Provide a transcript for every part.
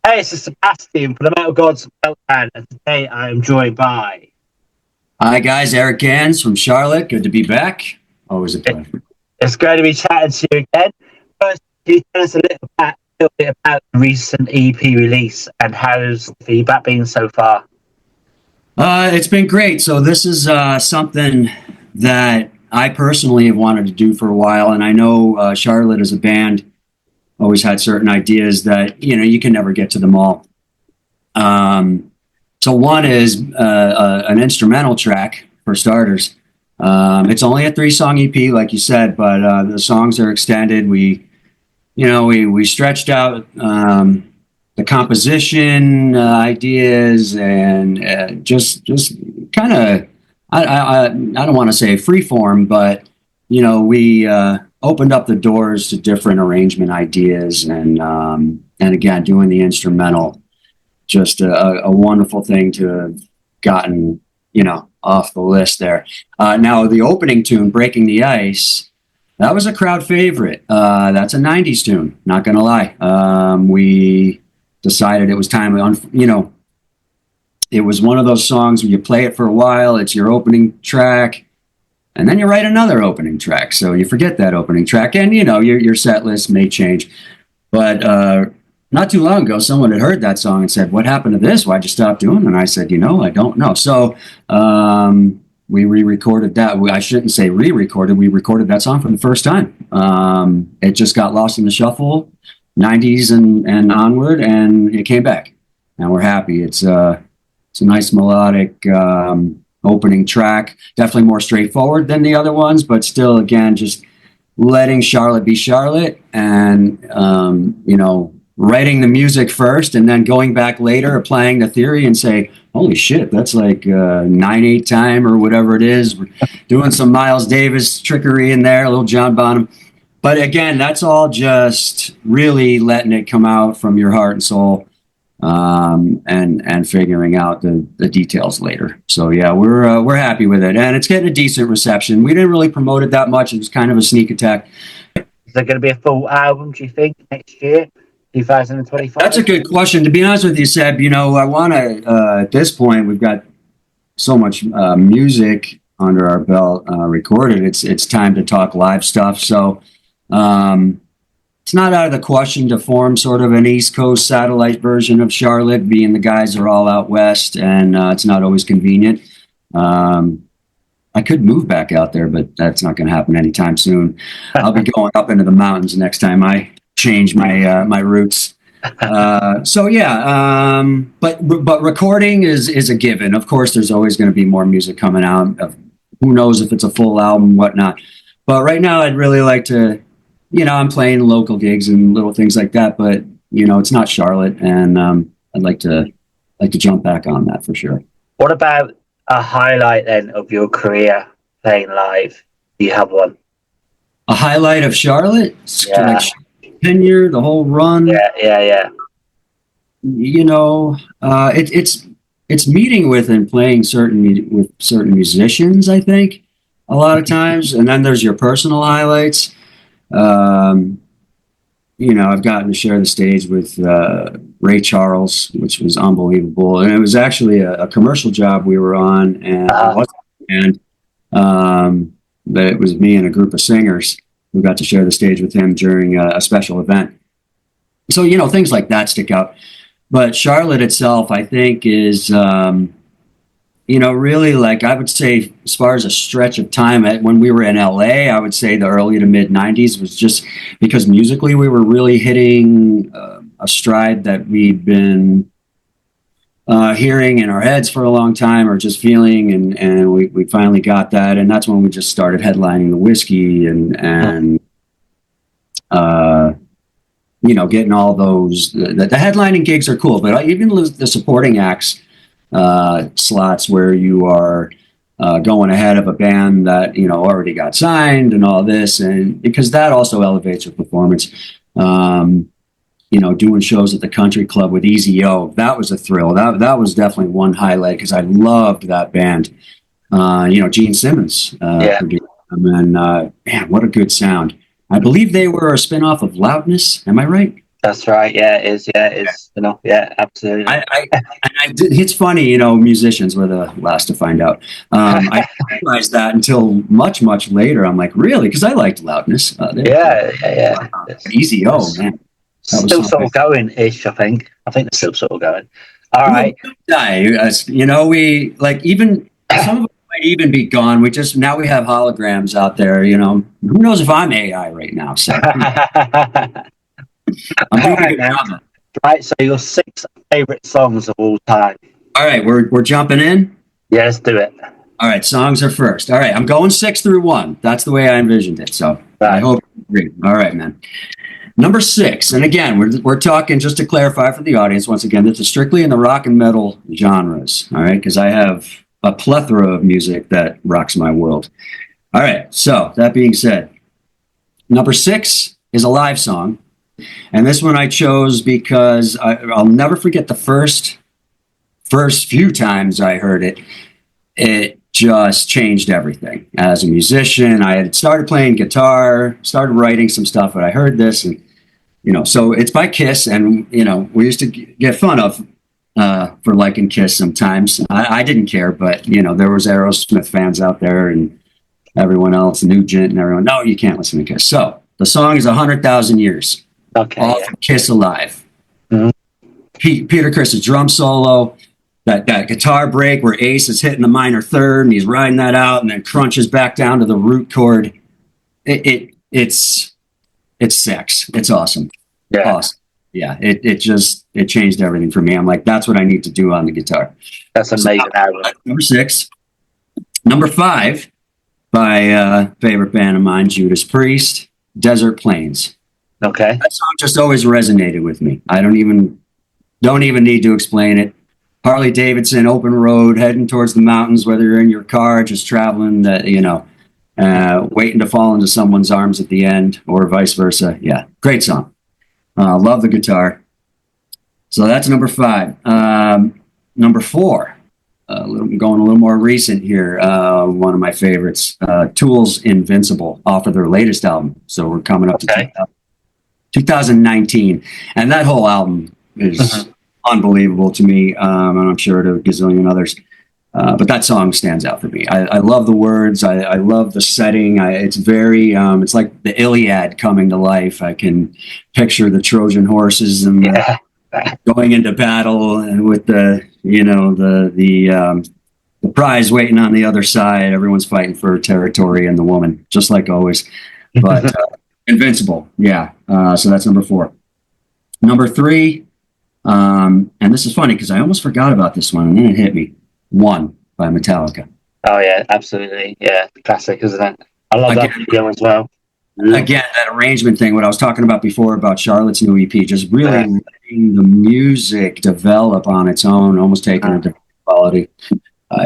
Hey, this is Sebastian from the Metal Gods Meltdown, and today I am joined by. Hi guys, Eric Ganz from Charlotte. Good to be back. Always a pleasure. It's great to be chatting to you again. First, can you tell us a little bit about the recent EP release and how's the feedback been so far? It's been great. So this is something that I personally have wanted to do for a while, and I know Charlotte as a band always had certain ideas that you can never get to them all. So one is an instrumental track for starters. It's only a 3-song EP, like you said, but the songs are extended. We stretched out the composition ideas and just kind of I don't want to say free form, but we opened up the doors to different arrangement ideas and again doing the instrumental, just a wonderful thing to have gotten off the list there. Now the opening tune, "Breaking the Ice." That was a crowd favorite. That's a 90s tune, not going to lie. We decided it was time. It was one of those songs where you play it for a while, it's your opening track, and then you write another opening track. So you forget that opening track, and your set list may change. But not too long ago, someone had heard that song and said, "What happened to this? Why'd you stop doing it?" And I said, I don't know. So we re-recorded that. I shouldn't say re-recorded. We recorded that song for the first time. It just got lost in the shuffle, 90s and onward, and it came back. And we're happy. It's a nice melodic opening track. Definitely more straightforward than the other ones, but still, again, just letting Charlotte be Charlotte and, writing the music first and then going back later, applying the theory and say, holy shit, that's like 9/8 time or whatever it is. We're doing some Miles Davis trickery in there, a little John Bonham. But again, that's all just really letting it come out from your heart and soul, and figuring out the details later. So yeah, we're happy with it, and it's getting a decent reception. We didn't really promote it that much. It was kind of a sneak attack. Is there going to be a full album, do you think, next year, 2025? That's a good question. To be honest with you, Seb, I want to, at this point, we've got so much music under our belt recorded. It's time to talk live stuff. So it's not out of the question to form sort of an East Coast satellite version of Charlotte, being the guys are all out west, and it's not always convenient. I could move back out there, but that's not going to happen anytime soon. I'll be going up into the mountains next time I change my roots. So yeah, but recording is a given. Of course, there's always going to be more music coming out. Who knows if it's a full album, whatnot. But right now, I'd really like to, I'm playing local gigs and little things like that. But it's not Charlotte, and I'd like to jump back on that for sure. What about a highlight then of your career playing live? Do you have one? A highlight of Charlotte? Yeah. Like tenure, the whole run. Yeah. It's meeting with and playing with certain musicians, I think, a lot of times, and then there's your personal highlights. I've gotten to share the stage with Ray Charles, which was unbelievable, and it was actually a commercial job we were on, and but it was me and a group of singers who got to share the stage with him during a special event. So things like that stick out. But Charlotte itself, I think, is really, like, I would say, as far as a stretch of time, when we were in LA, I would say the early to mid 90s was just because musically we were really hitting a stride that we'd been hearing in our heads for a long time, or just feeling, and we finally got that, and that's when we just started headlining the Whiskey and getting all those. The headlining gigs are cool, but even the supporting acts slots where you are going ahead of a band that already got signed and all this, and because that also elevates your performance. Doing shows at the Country Club with Easy O, that was a thrill. That was definitely one highlight because I loved that band. Gene Simmons produced them, and man, what a good sound. I believe they were a spinoff of Loudness. Am I right? That's right. Yeah, it is. Yeah, it is. You know, yeah, absolutely. It's funny, musicians were the last to find out. I didn't realize that until much, much later. I'm like, really? Because I liked Loudness. They're cool. Yeah. Easy. Oh man, that was Still sort of going-ish. I think they're still sort of going. All right. We like even some of them might even be gone. We just now we have holograms out there. Who knows if I'm AI right now? So I'm doing a good job. Right. So your 6 favorite songs of all time. All right, we're jumping in. Yeah, let's do it. All right, songs are first. All right, I'm going 6 through 1. That's the way I envisioned it. So I hope you agree. All right, man. Number 6, and again, we're talking, just to clarify for the audience, once again, this is strictly in the rock and metal genres. All right, because I have a plethora of music that rocks my world. All right, so that being said, number 6 is a live song, and this one I chose because I'll never forget the first few times I heard it. It just changed everything. As a musician, I had started playing guitar, started writing some stuff, but I heard this, and so it's by Kiss, and we used to get fun of for liking Kiss sometimes. I didn't care, but there was Aerosmith fans out there, and everyone else, Nugent, and everyone. No, you can't listen to Kiss. So the song is 100,000 Years. Okay. Off of Kiss Alive. Mm-hmm. Peter Criss' drum solo. That guitar break where Ace is hitting the minor third and he's riding that out and then crunches back down to the root chord. It's sex. It's awesome. Yeah. Awesome. Yeah. It changed everything for me. I'm like, that's what I need to do on the guitar. That's amazing. Number 6. Number 5 by favorite band of mine, Judas Priest, Desert Plains. Okay. That song just always resonated with me. I don't even need to explain it. Harley Davidson, open road, heading towards the mountains, whether you're in your car, just traveling, waiting to fall into someone's arms at the end, or vice versa. Yeah, great song. Love the guitar. So that's number 5. Number 4, going a little more recent here. One of my favorites, Tool's Invincible, off of their latest album. So we're coming up to 2019, and that whole album is unbelievable to me, and I'm sure to a gazillion others. But that song stands out for me. I love the words. I love the setting. It's very, it's like the Iliad coming to life. I can picture the Trojan horses and going into battle, and with the prize waiting on the other side. Everyone's fighting for territory and the woman, just like always. But Invincible, yeah. So that's number 4. Number 3. And this is funny because I almost forgot about this one, and then it hit me. 1 by Metallica. Oh yeah, absolutely. Yeah, classic, isn't it? I love that video as well. Again, that arrangement thing, what I was talking about before about Charlotte's new EP, just really letting the music develop on its own, almost taking a different quality.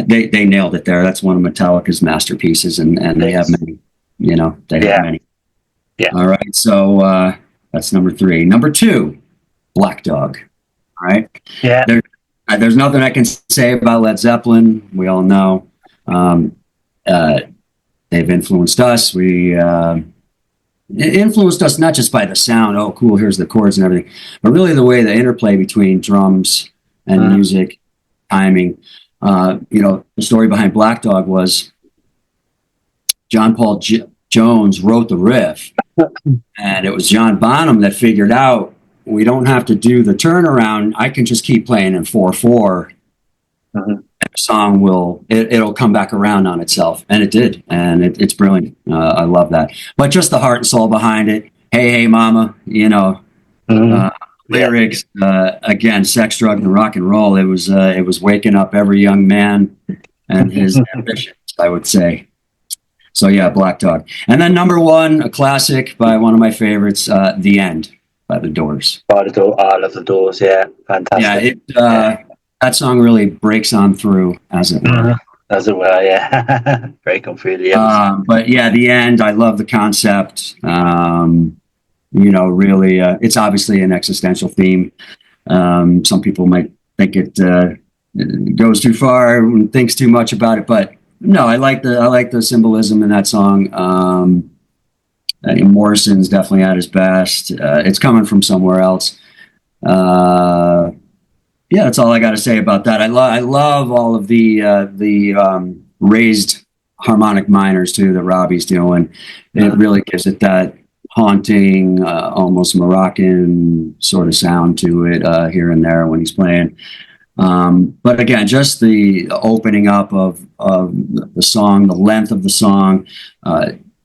They nailed it there. That's one of Metallica's masterpieces, and they have many. They have many. Yeah. All right, so that's number 3. Number 2, Black Dog. All right. Yeah. There's nothing I can say about Led Zeppelin. We all know they've influenced us. It influenced us not just by the sound. Oh, cool! Here's the chords and everything, but really the way the interplay between drums and music, timing. The story behind Black Dog was John Paul Jones wrote the riff, and it was John Bonham that figured out, we don't have to do the turnaround. I can just keep playing in 4/4. And the song it'll come back around on itself, and it did, and it's brilliant. I love that. But just the heart and soul behind it. Hey, mama, lyrics. Again, sex, drug, and rock and roll. It was waking up every young man and his ambitions, I would say. So yeah, Black Dog, and then number 1, a classic by one of my favorites, The End by The Doors. I love The Doors. Yeah, fantastic. Yeah, that song really breaks on through, as it were. As it were, yeah. Break on through the end. But yeah, The End, I love the concept. Really, it's obviously an existential theme. Some people might think it goes too far and thinks too much about it, but no, I like the symbolism in that song. Morrison's definitely at his best. It's coming from somewhere else. Yeah, that's all I got to say about that. I love all of the raised harmonic minors too that Robbie's doing. It really gives it that haunting, almost Moroccan sort of sound to it here and there when he's playing. But again, just the opening up of the song, the length of the song,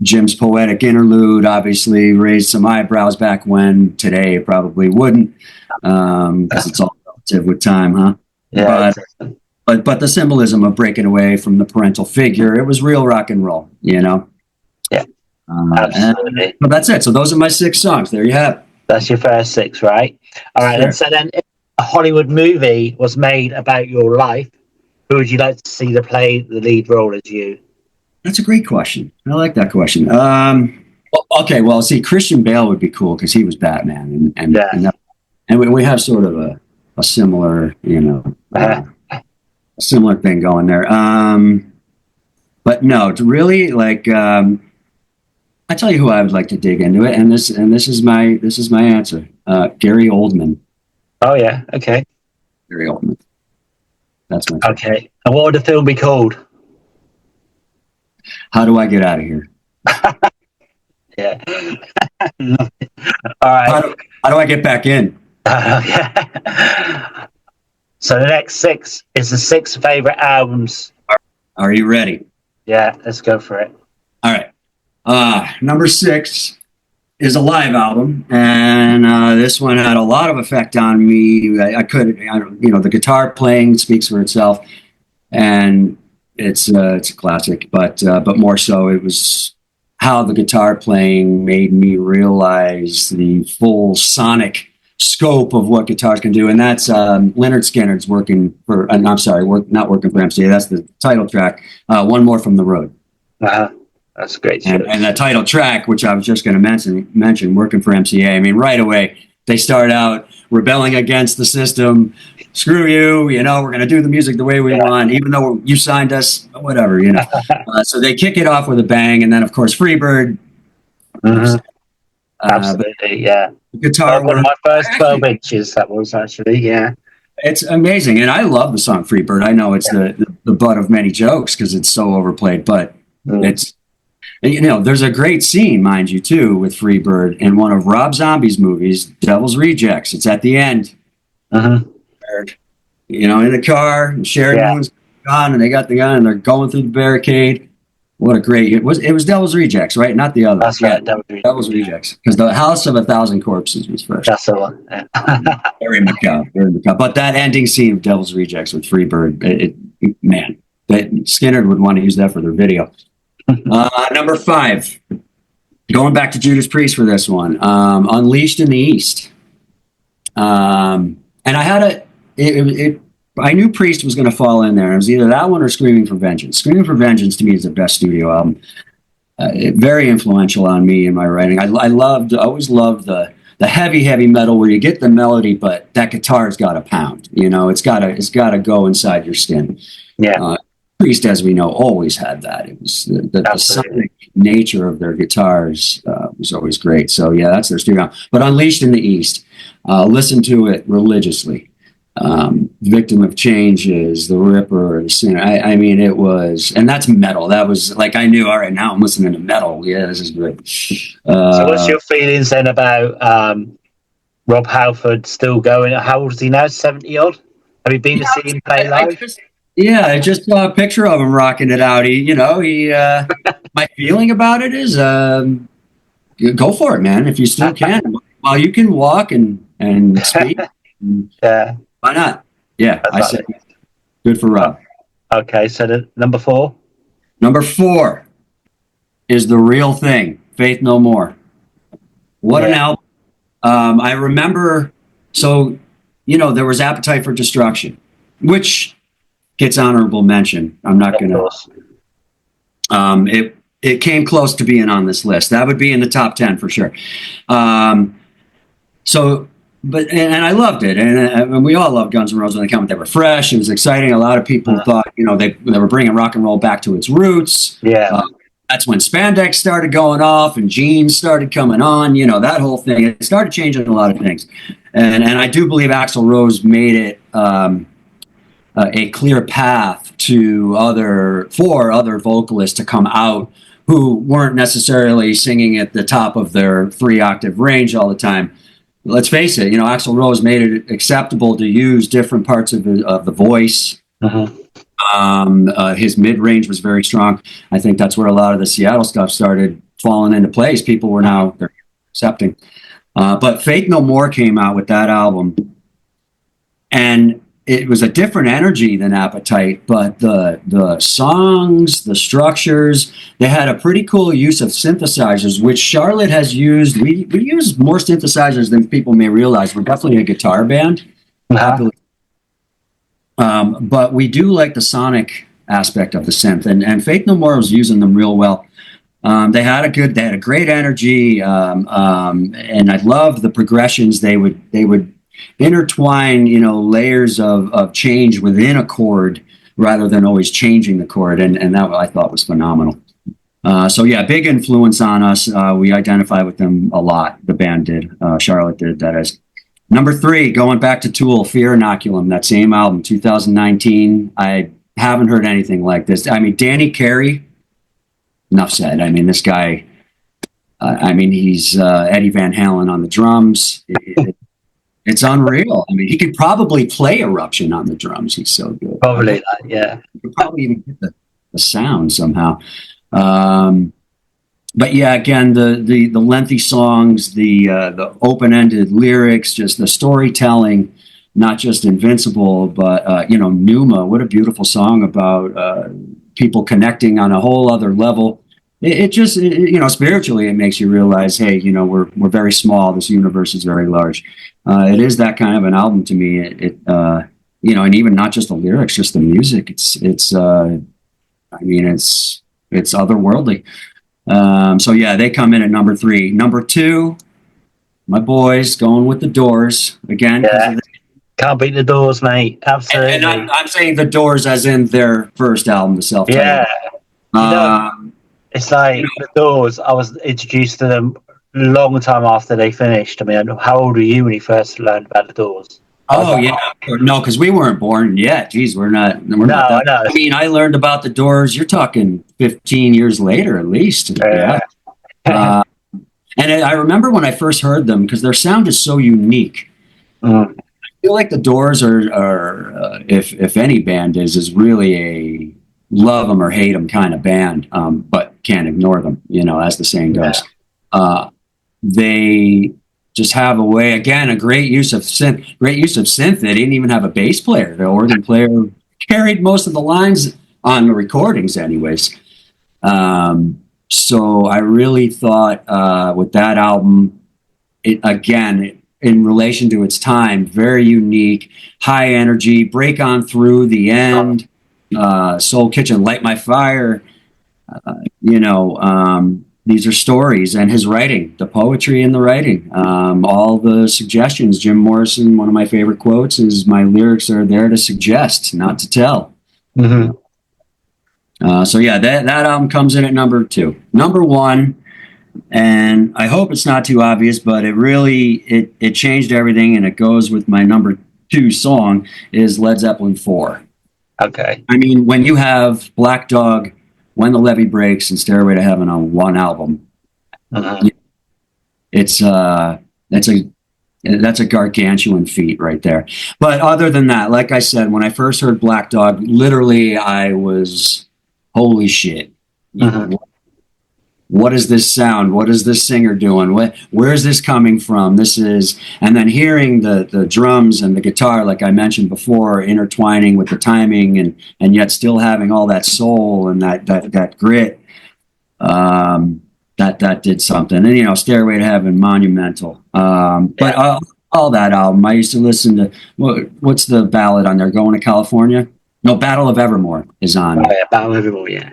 Jim's poetic interlude obviously raised some eyebrows back when. Today it probably wouldn't, because it's all relative with time, huh? Yeah. But the symbolism of breaking away from the parental figure, it was real rock and roll, you know? Yeah. Absolutely. But that's it. So those are my 6 songs. There you have it. That's your first 6, right? All right. Sure. And so then, if a Hollywood movie was made about your life, who would you like to see to play the lead role as you? That's a great question. I like that question. Well, see, Christian Bale would be cool because he was Batman, and we have sort of a similar, a similar thing going there. But no, to really like, I tell you who I would like to dig into it, and this is my answer. Gary Oldman. Oh yeah, okay. Gary Oldman. That's my okay. And what would the film be called? How Do I Get Out of Here? Yeah. All right. How do I get back in? So the next 6 is the 6 favorite albums. Are you ready? Yeah, let's go for it. All right. Number 6 is a live album, and this one had a lot of effect on me. The guitar playing speaks for itself, and it's a classic. But more so, it was how the guitar playing made me realize the full sonic scope of what guitars can do, and that's Leonard Skinner's working for. Not working for MCA. That's the title track. One More from the Road. That's great. And the title track, which I was just going to mention, working for MCA. I mean, right away they start out rebelling against the system. Screw you, we're going to do the music the way we want, even though you signed us, whatever, So they kick it off with a bang, and then of course Freebird. Absolutely, yeah. Guitar. One of my first 12 inches. That was actually, yeah. It's amazing, and I love the song Freebird. I know it's the butt of many jokes because it's so overplayed, but it's. There's a great scene, mind you, too, with Freebird in one of Rob Zombie's movies, Devil's Rejects. It's at the end. In the car, and Sheridan was gone, and they got the gun, and they're going through the barricade. What a great... It was Devil's Rejects, right? Not the other. That's right, Devil's Rejects. Because the House of 1,000 Corpses was first. That's the one. Yeah. Very macabre. But that ending scene of Devil's Rejects with Freebird, Skinner would want to use that for their video. Number 5, going back to Judas Priest for this one, Unleashed in the East. And I had I knew Priest was going to fall in there. It was either that one or Screaming for Vengeance. Screaming for Vengeance to me is the best studio album. Very influential on me in my writing. I always loved the heavy metal where you get the melody, but that guitar's got to pound. It's got to go inside your skin. Yeah. Priest, as we know, always had that. It was the sonic nature of their guitars was always great. So yeah, that's their studio. But Unleashed in the East, listen to it religiously. Victim of Changes, The Ripper, The Sinner. I mean, it was, and that's metal. That was like I knew. All right, now I'm listening to metal. Yeah, this is good. So what's your feelings then about Rob Halford still going? How old is he now? 70 odd. Have you been to see him play live? I just saw a picture of him rocking it out. My feeling about it is, go for it, man. If you still can, while you can walk and speak, yeah, why not? Yeah, I said, good for Rob. Okay, so number 4. Number 4 is The Real Thing, Faith No More. What an album! I remember. So there was Appetite for Destruction, which gets honorable mention. I'm not going to. It came close to being on this list. That would be in the top 10 for sure. And I loved it, and we all loved Guns N' Roses when they came out. They were fresh. It was exciting. A lot of people thought, they were bringing rock and roll back to its roots. Yeah. That's when spandex started going off and jeans started coming on, that whole thing. It started changing a lot of things. And I do believe Axl Rose made it a clear path for other vocalists to come out who weren't necessarily singing at the top of their 3-octave range all the time. Let's face it, Axl Rose made it acceptable to use different parts of the voice. His mid-range was very strong. I think that's where a lot of the Seattle stuff started falling into place. People were now accepting. But Faith No More came out with that album, and it was a different energy than Appetite, but the songs, the structures, they had a pretty cool use of synthesizers, which Charlotte has used. We use more synthesizers than people may realize. We're definitely a guitar band. But we do like the sonic aspect of the synth, and Faith No More was using them real well. They had a great energy, and I love the progressions. They would intertwine, layers of change within a chord rather than always changing the chord, and that I thought was phenomenal. So yeah, big influence on us. We identify with them a lot. The band did. Charlotte did, that is. Number 3, going back to Tool, Fear Inoculum, that same album, 2019. I haven't heard anything like this. I mean, Danny Carey, enough said. I mean, this guy, he's Eddie Van Halen on the drums. It's unreal. I mean, he could probably play Eruption on the drums. He's so good. Probably that, yeah. He could probably even get the sound somehow. But yeah, again, the lengthy songs, the open-ended lyrics, just the storytelling, not just Invincible, but Pneuma. What a beautiful song about people connecting on a whole other level. It just spiritually, it makes you realize, hey, we're very small. This universe is very large. It is that kind of an album to me. And even not just the lyrics, just the music. It's otherworldly. So yeah, they come in at number 3. Number 2, my boys going with the Doors again. Yeah. Can't beat the Doors, mate. Absolutely. And I'm saying the Doors as in their first album, the self-titled. Yeah. It's like the Doors. I was introduced to them a long time after they finished. I mean, how old were you when you first learned about the Doors? Oh yeah, no, because we weren't born yet. Geez, we're not. That. No. I mean, I learned about the Doors. You're talking 15 years later, at least. Yeah. And I remember when I first heard them, because their sound is so unique. I feel like the Doors are if any band is really a love them or hate them kind of band, but can't ignore them. As the saying goes. Yeah. They just have a way, again, a great use of synth. They didn't even have a bass player. The organ player carried most of the lines on the recordings anyways. So I really thought with that album, in relation to its time, very unique, high energy, break on through the end, Soul Kitchen, Light My Fire, these are stories, and his writing, the poetry in the writing, all the suggestions. Jim Morrison, one of my favorite quotes is, "My lyrics are there to suggest, not to tell." So yeah, that album comes in at number 2. Number 1, and I hope it's not too obvious, but it really, it changed everything, and it goes with my number 2 song, is Led Zeppelin 4. Okay. I mean, when you have Black Dog, When the Levee Breaks, and Stairway to Heaven on one album, that's a gargantuan feat right there. But other than that, like I said, when I first heard Black Dog, literally I was, holy shit. What is this sound? What is this singer doing? Where is this coming from? And then hearing the drums and the guitar, like I mentioned before, intertwining with the timing and yet still having all that soul and that grit, that did something. And, Stairway to Heaven, monumental. But all that album, I used to listen to, what's the ballad on there? Going to California? No, Battle of Evermore is on. Oh, yeah, Battle of Evermore, yeah.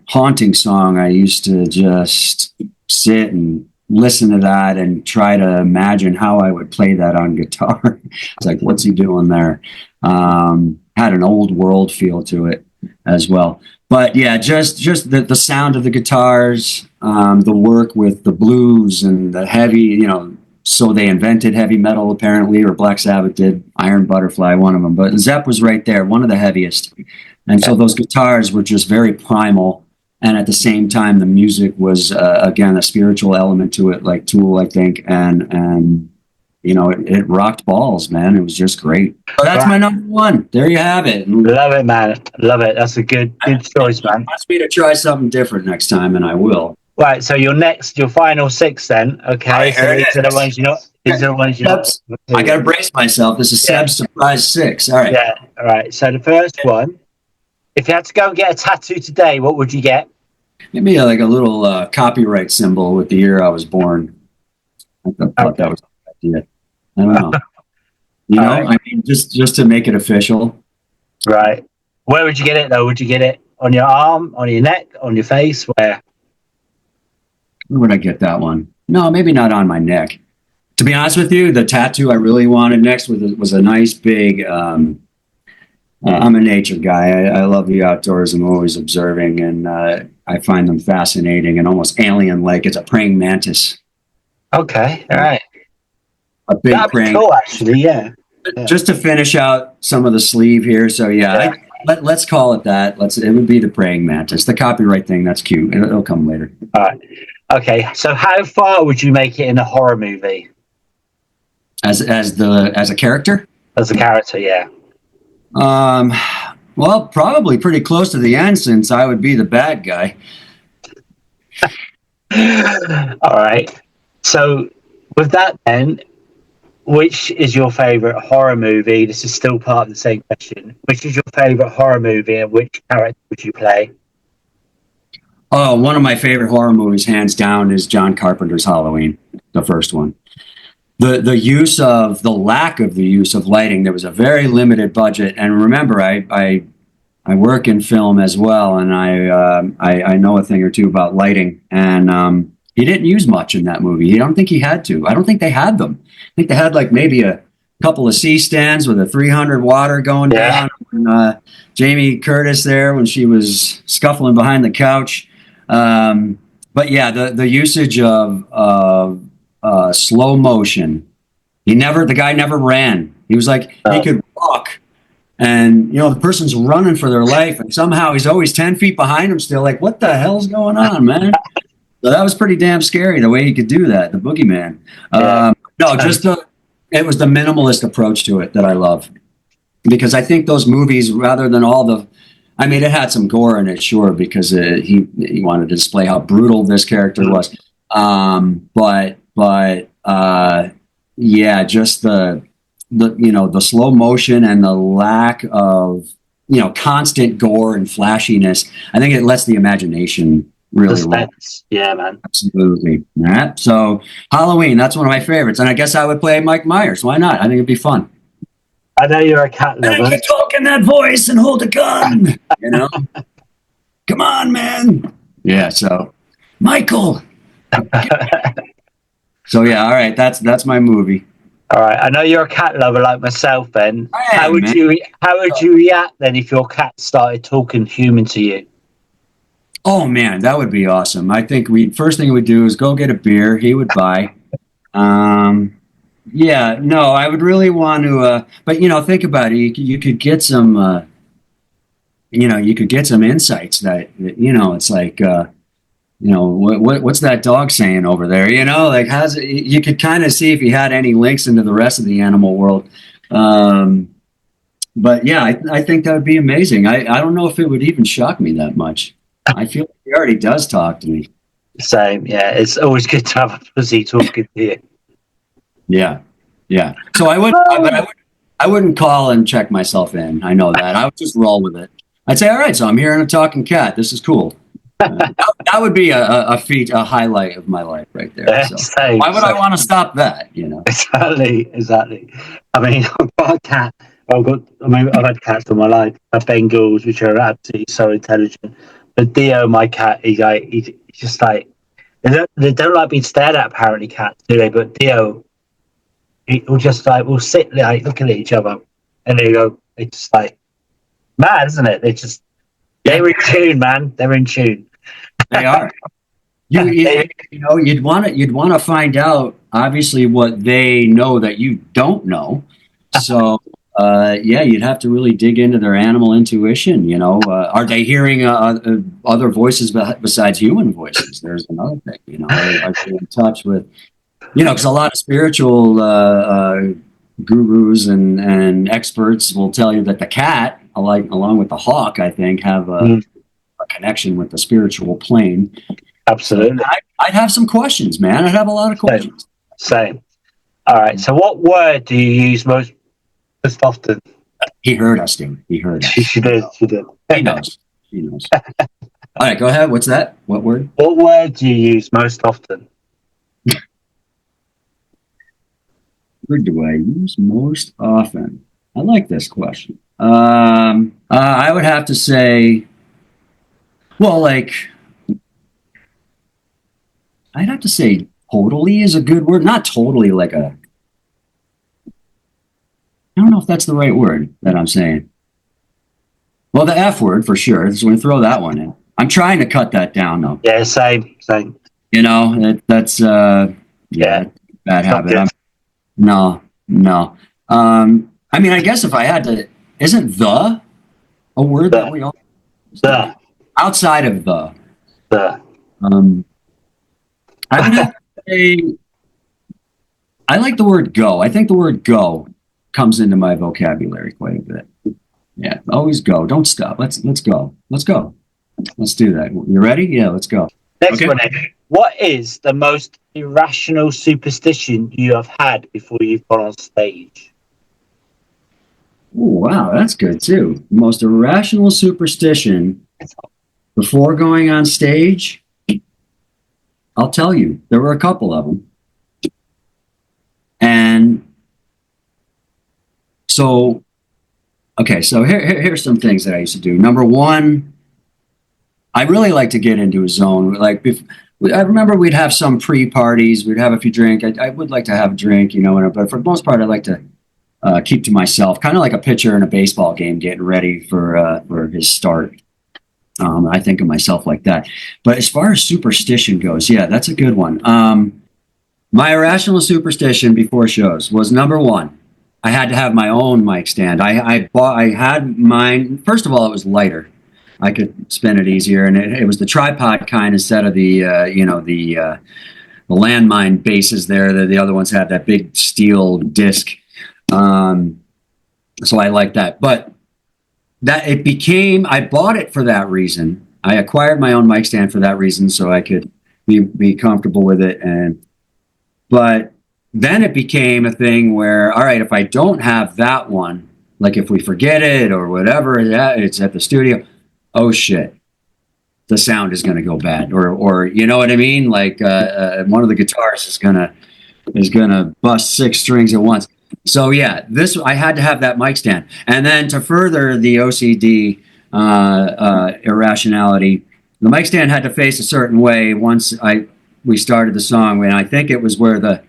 Haunting song. I used to just sit and listen to that and try to imagine how I would play that on guitar. It's like, what's he doing there? Had an old world feel to it. as well. But yeah, just the sound of the guitars, the work with the blues and the heavy, you know. So they invented heavy metal apparently, or Black Sabbath did. Iron Butterfly, one of them. But Zepp was right there, one of the heaviest. And so those guitars were just very primal. And at the same time, the music was again a spiritual element to it, like Tool, I think, and you know, it rocked balls, man. It was just great. So that's my number one. There you have it. Love it, man. Love it. That's a good choice, man. Ask me to try something different next time, and I will. Right. So your final 6, then. Okay. Right, so these are the ones you're not. These are the ones you're not. I got to brace myself. This is Seb's surprise 6. All right. Yeah. All right. So the first one, if you had to go and get a tattoo today, what would you get? Give me like a little copyright symbol with the year I was born. I thought that was a good idea. I don't know. You know, I mean, just to make it official. Right. Where would you get it, though? Would you get it on your arm, on your neck, on your face? Where would I get that one? No, maybe not on my neck. To be honest with you, the tattoo I really wanted next was a nice big. I'm a nature guy. I love the outdoors. I'm always observing, and I find them fascinating and almost alien-like. It's a praying mantis. Okay. All right. A big praying. Cool, actually. Yeah. Just to finish out some of the sleeve here. So yeah. Let's call it that. It would be the praying mantis. The copyright thing, that's cute. It'll come later. All right. Okay. So how far would you make it in a horror movie? As a character? As a character, yeah. Well, probably pretty close to the end, since I would be the bad guy. All right. So with that then, which is your favorite horror movie? This is still part of the same question. Which is your favorite horror movie, and which character would you play? Oh, one of my favorite horror movies, hands down, is John Carpenter's Halloween, the first one. The lack of the use of lighting. There was a very limited budget, and remember, I work in film as well, and I know a thing or two about lighting, and he didn't use much in that movie. I don't think he had to. I don't think they had them. I think they had like maybe a couple of C-stands with a 300 water going down. And, Jamie Curtis there when she was scuffling behind the couch. But yeah, the usage of slow motion. The guy never ran. He was like, he could walk, and you know, the person's running for their life, and somehow he's always 10 feet behind him still. Like, what the hell's going on, man? So that was pretty damn scary, the way he could do that, the boogeyman. It was the minimalist approach to it that I love, because I think those movies, rather than I mean, it had some gore in it, sure, because he wanted to display how brutal this character was. Yeah, just the slow motion and the lack of, you know, constant gore and flashiness. I think it lets the imagination really roll. Yeah, man. Absolutely. Yeah. So Halloween, that's one of my favorites. And I guess I would play Mike Myers. Why not? I think it'd be fun. I know you're a cat lover. And I can talk in that voice and hold a gun, you know? Come on, man. Yeah, so Michael. So yeah, all right, that's my movie. All right, I know you're a cat lover like myself, Ben. How would you react then if your cat started talking human to you? Oh man, that would be awesome. I think first thing we'd do is go get a beer. He would buy. Yeah, no, I would really want to. But you know, think about it. You could get some. You could get some insights that it's like. What's that dog saying over there? You know, like you could kind of see if he had any links into the rest of the animal world. But yeah, I think that would be amazing. I don't know if it would even shock me that much. I feel like he already does talk to me. Same, yeah. It's always good to have a pussy talking to you. Yeah. So I wouldn't call and check myself in. I know that. I would just roll with it. I'd say, all right, so I'm hearing a talking cat. This is cool. That would be a highlight of my life right there. So why would I want to stop that? You know, exactly. I mean, I've got a cat. I've had cats all my life. Bengals, which are absolutely so intelligent. But Dio, my cat, he's just like they don't like being stared at. Apparently, cats do they? But Dio, we'll sit like looking at each other, and they go. It's just like mad, isn't it? They just They're in tune, man. They're in tune. They are. You'd want to find out obviously what they know that you don't know. So you'd have to really dig into their animal intuition. Are they hearing other voices besides human voices? There's another thing. Are they in touch with because a lot of spiritual gurus and experts will tell you that the cat, along with the hawk, I think, have a connection with the spiritual plane. Absolutely. So I'd have some questions, man. I'd have a lot of questions. Same. All right. So what word do you use most often? He heard us, dude. He heard us. She did. He knows. All right, go ahead. What's that? What word? What word do you use most often? What do I use most often? I like this question. I would have to say, I'd have to say totally is a good word. Not totally I don't know if that's the right word that I'm saying. Well, the F word for sure. So we throw that one in. I'm trying to cut that down though. Yeah, same. That's bad habit. No. I mean, I guess if I had to, isn't a word that we all outside of the? I would have to say, I like the word go. I think the word go comes into my vocabulary quite a bit. Yeah, always go. Don't stop. Let's go. Let's go. Let's do that. You ready? Yeah, let's go. Next one. What is the most irrational superstition you have had before you've gone on stage? Oh, wow, that's good too. Most irrational superstition before going on stage? I'll tell you, there were a couple of them. And so here's some things that I used to do. Number one, I really like to get into a zone. I remember we'd have some pre-parties, we'd have a few drinks. I would like to have a drink, but for the most part, I like to keep to myself, kind of like a pitcher in a baseball game getting ready for his start. I think of myself like that. But as far as superstition goes, yeah, that's a good one. My irrational superstition before shows was number one. I had to have my own mic stand. I had mine. First of all, it was lighter. I could spin it easier, and it was the tripod kind instead of the landmine bases there. The other ones had that big steel disc. So I like that. But I bought it for that reason. I acquired my own mic stand for that reason, so I could be comfortable with it. But then it became a thing where, all right, if I don't have that one, like if we forget it or whatever, it's at the studio. Oh shit, the sound is going to go bad, or you know what I mean? Like one of the guitars is gonna bust 6 strings at once. So yeah, I had to have that mic stand, and then to further the OCD irrationality, the mic stand had to face a certain way. Once we started the song, and I think it was where the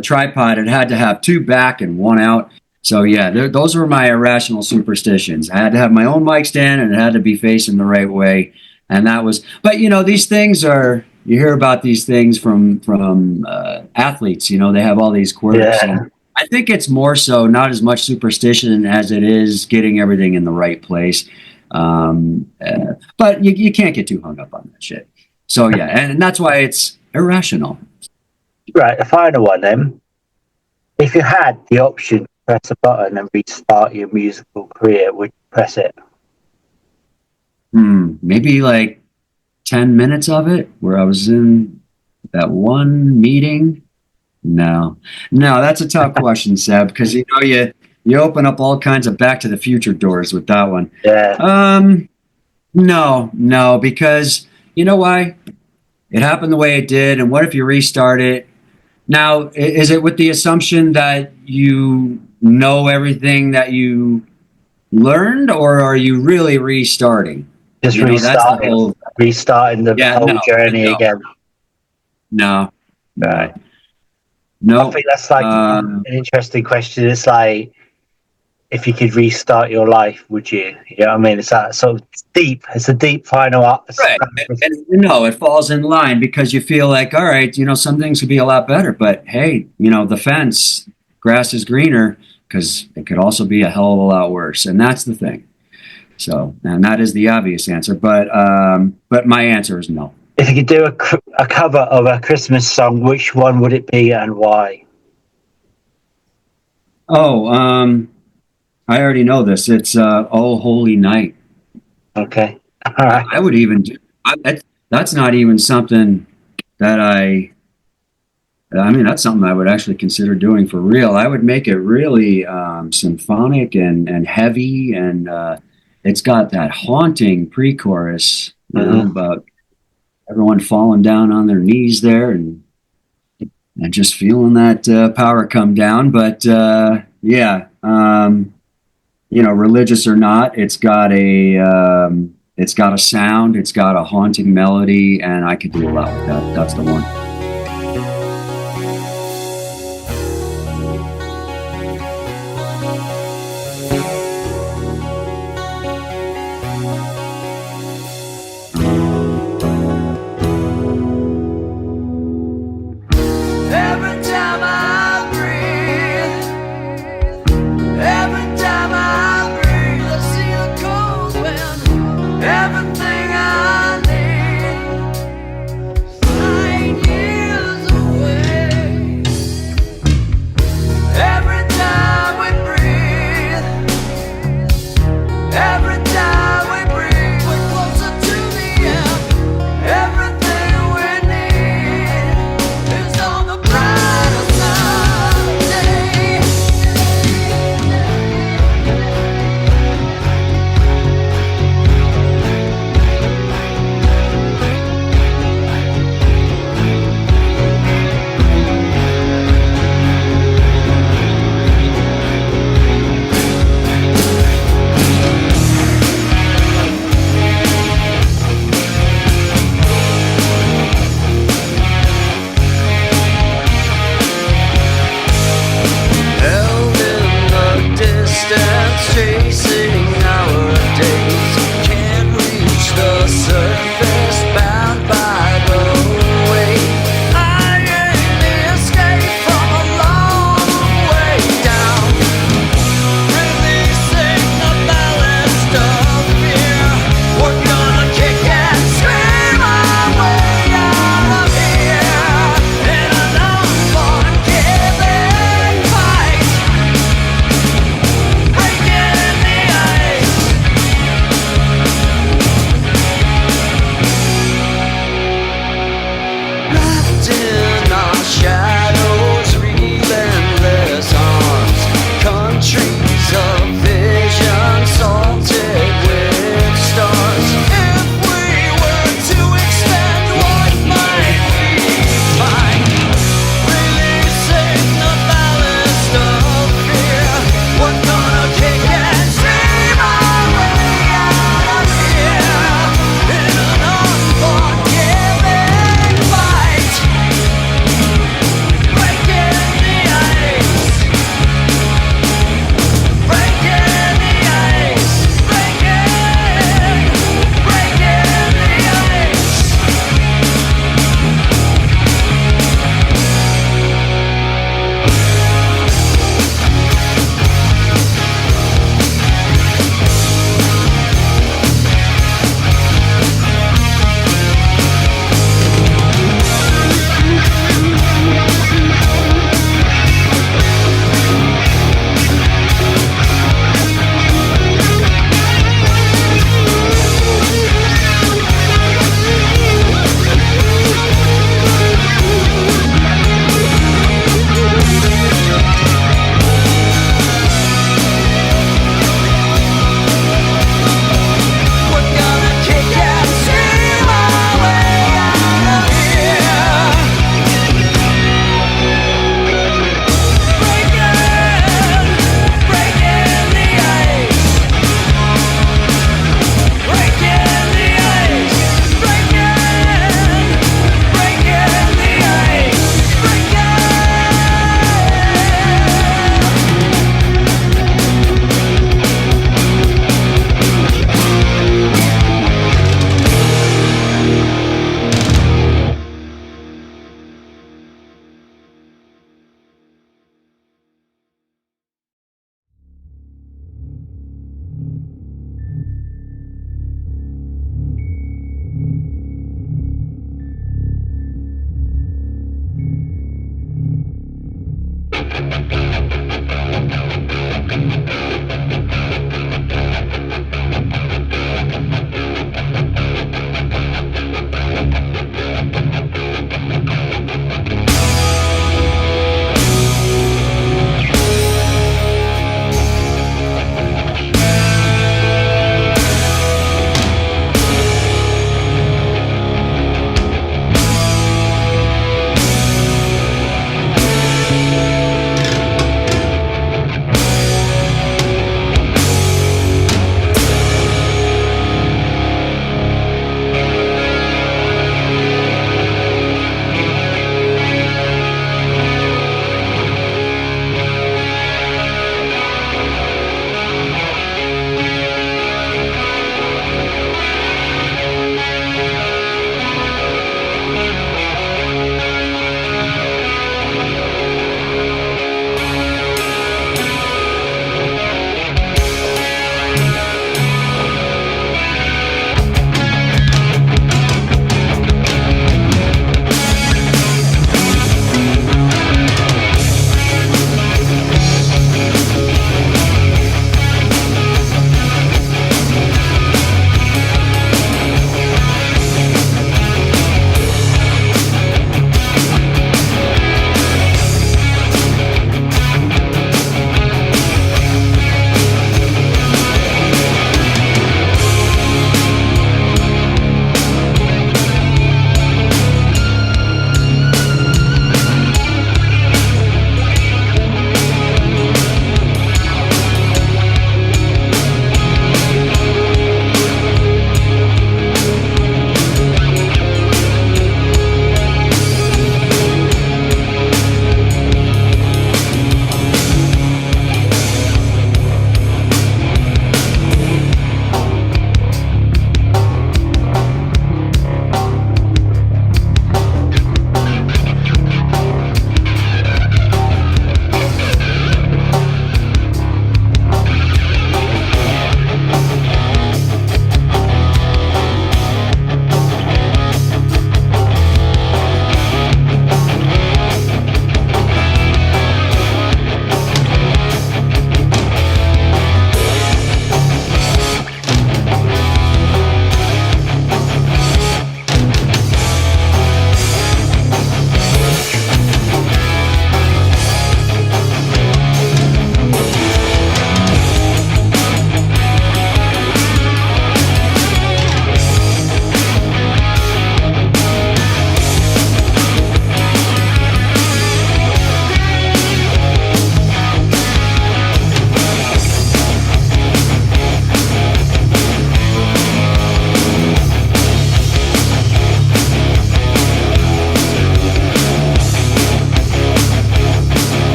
tripod had to have 2 back and 1 out. So yeah, those were my irrational superstitions. I had to have my own mic stand, and it had to be facing the right way. And that was, but these things you hear about these things from athletes. They have all these quirks. Yeah. And I think it's more so not as much superstition as it is getting everything in the right place. But you can't get too hung up on that shit. So yeah, and that's why it's irrational. Right, the final one then. If you had the option to press a button and restart your musical career, would you press it? Maybe like 10 minutes of it where I was in that one meeting. No, that's a tough question, Seb, because you open up all kinds of Back to the Future doors with that one. Yeah. No, because you know why? It happened the way it did, and what if you restart it? Now, is it with the assumption that you know everything that you learned, or are you really restarting? Just restarting the whole journey again. No. I think that's like an interesting question. It's like if you could restart your life, would you? You know what I mean? It's that sort of deep. It's a deep final up. Right. And it falls in line because you feel like, all right, some things could be a lot better, but hey, the fence, grass is greener, because it could also be a hell of a lot worse. And that's the thing. So, and that is the obvious answer, but my answer is no. If you could do a cover of a Christmas song, which one would it be and why? Oh, I already know this. It's "Oh Holy Night." Okay. All right. I would even do. That's not even something that I mean, that's something I would actually consider doing for real. I would make it really symphonic and heavy, and it's got that haunting pre-chorus, about everyone falling down on their knees there and just feeling that power come down. But yeah, religious or not, it's got a sound, it's got a haunting melody, and I could do a lot with that. That's the one.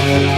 Bye.